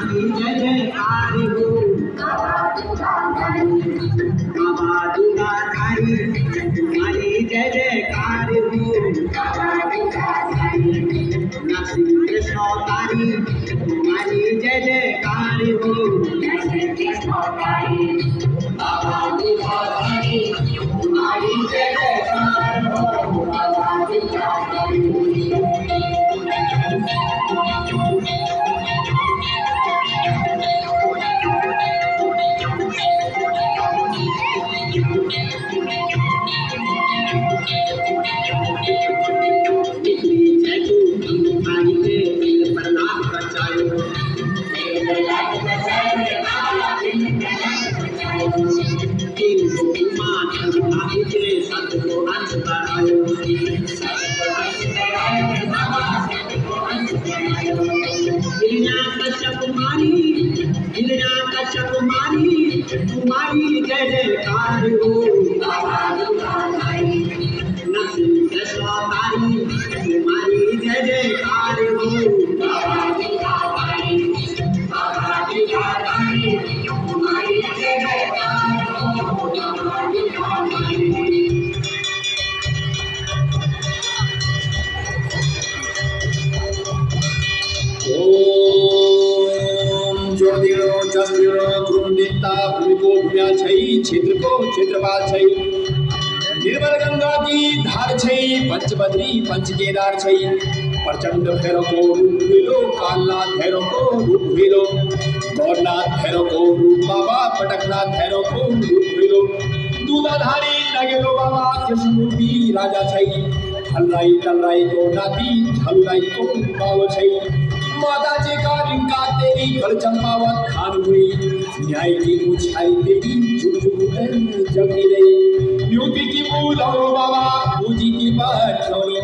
तुम्हारी जय जयकार हो बाबा दुलाधारी तुम्हारी जय जयकार हो नरसिंह कृष्ण अवतारी तुम्हारी जय जयकार हो बाबा दुलाधारी तुम्हारी जय जयकार हो बाबा दुलाधारी तुम्हारी जय जयकार हो नरसिंह कृष्ण अवतारी तुम्हारी जय जयकार हो तुम्हारी जय जयकार ज्योतिरो चस्तिरो कुंडिता भूमिको भूम्या क्षेत्र को क्षेत्रपाल छै निर्मल गंगा की धार छै पंचबद्री पंच केदार छै प्रचंड भैरव को रूप भेलो कालनाथ भैरव को रूप भेलो गौरनाथ भैरव को रूप बाबा पटकनाथ भैरव को रूप भेलो दूधाधारी लगेलो बाबा कृष्णरूपी राजा छै हलराई तलराई को नाती हलराई को पाव छै माता जी का लिंका तेरी घर चंपावत खान हुई न्याय की ऊंचाई तेरी जगी रही यूपी की पूजा बाबा पूजी की बठोलो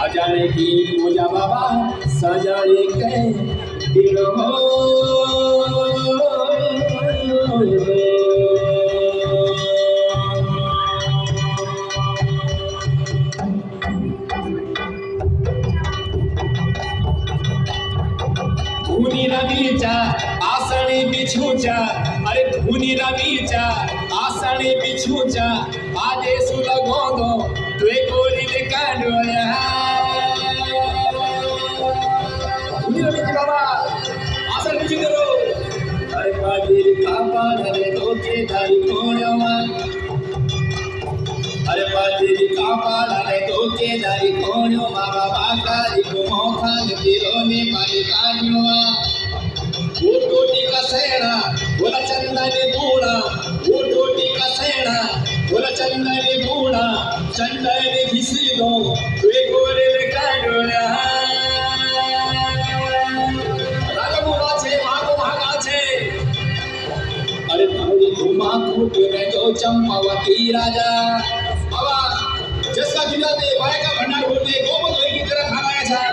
अजाने की पूजा बाबा सजाने के दिल हो धुनी रवीचा आसणी बिछूचा अरे धुनी रवीचा आसणी बिछूचा आदे सुलगोंदो तुए गोरी ने कांडोया धुनी रवीची बाबा आसण बिछू करो अरे पादीर कापा रे दोके धारी कोणवा अरे पादीर कापा रे दोके धारी कोणवा बाबा बाकारी को मोखान तिरो ने पाली काढवा ऊटोटी का सेना बोला चंदनी बूढ़ा ऊटोटी का सेना बोला चंदनी बूढ़ा चंदनी घिसी दो तुए गोरे ले काढोया रागमुरा छे मागो भागा छे अरे भाई घुमा कूट में जो चंपावती राजा बाबा जिसका जिला दे भाई का भंडार होते गोमत की तरह खाना था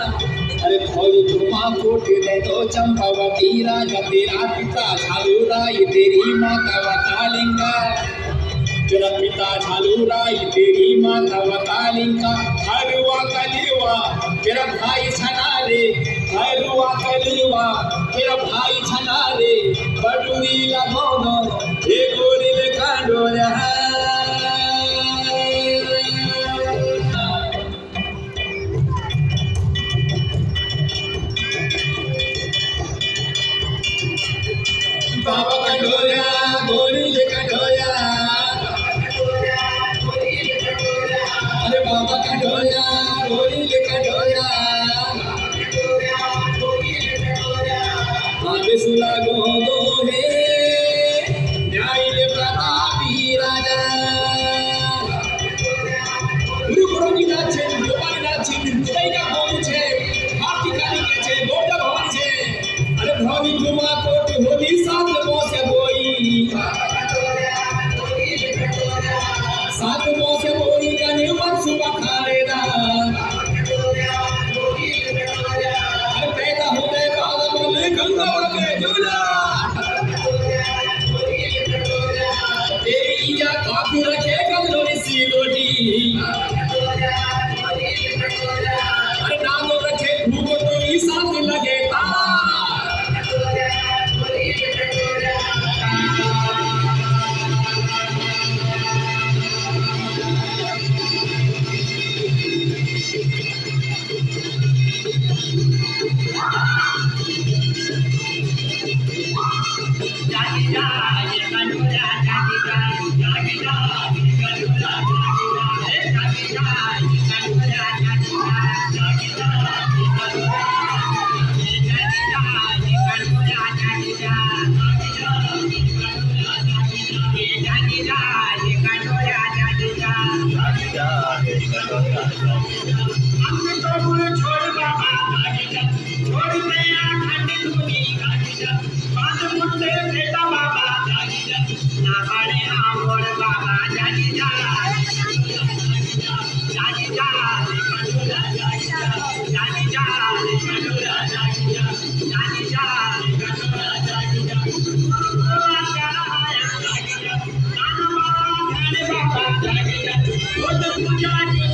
अरे भोली घुमा कोट में तो चंपावती राजा तेरा पिता झालूराई तेरी माता वकालिंगा तेरा पिता झालूराई तेरी माता वकालिंगा हरुआ कलिवा तेरा भाई छनारे हरुआ कलिवा तेरा भाई छनारे बटुरी लगोनो ए गोरी ले कांडोया बाबा कंडोया गोरी ले कंडोया अरे बाबा कंडोया गोरी ले कंडोया आगे सुला गोदो हे न्याय ले प्रतापी राजा गुरु गुरु की नाच छे गोपाली नाच छे जय का बोल छे आरती काली के छे गोटा भवन छे अरे भवानी घुमा कोट होली साथ मोसे बोई साथ मोसे बोई का निर्मल सुबह खाने दा अरे पैदा होते बाद बोले गंगा के झूला तेरी या काफी रखे गंगलोरी सी लोटी अरे नाम रखे भूगो तो ई साथ लगे ता जागी जाय गणोरा जागी जाय जागी जाय गणोरा जागी जाय जागी जाय गणोरा जागी जाय जागी जाय गणोरा जागी जाय गणोरा जागी जाय जागी जाय गणोरा जागी जाय हमने कबूल छोड़ बाबा जागी जा छोड़ गया खंड तूनी जागी जा बात मुझसे बेटा बाबा जागी जा ना बड़े आमोर बाबा जागी जा जागी जा गणोरा जागी जा जागी जा गणोरा जागी जा जागी जा गणोरा जागी जा बाबा जागी जा नाना बाबा जागी जा खुद पूजा की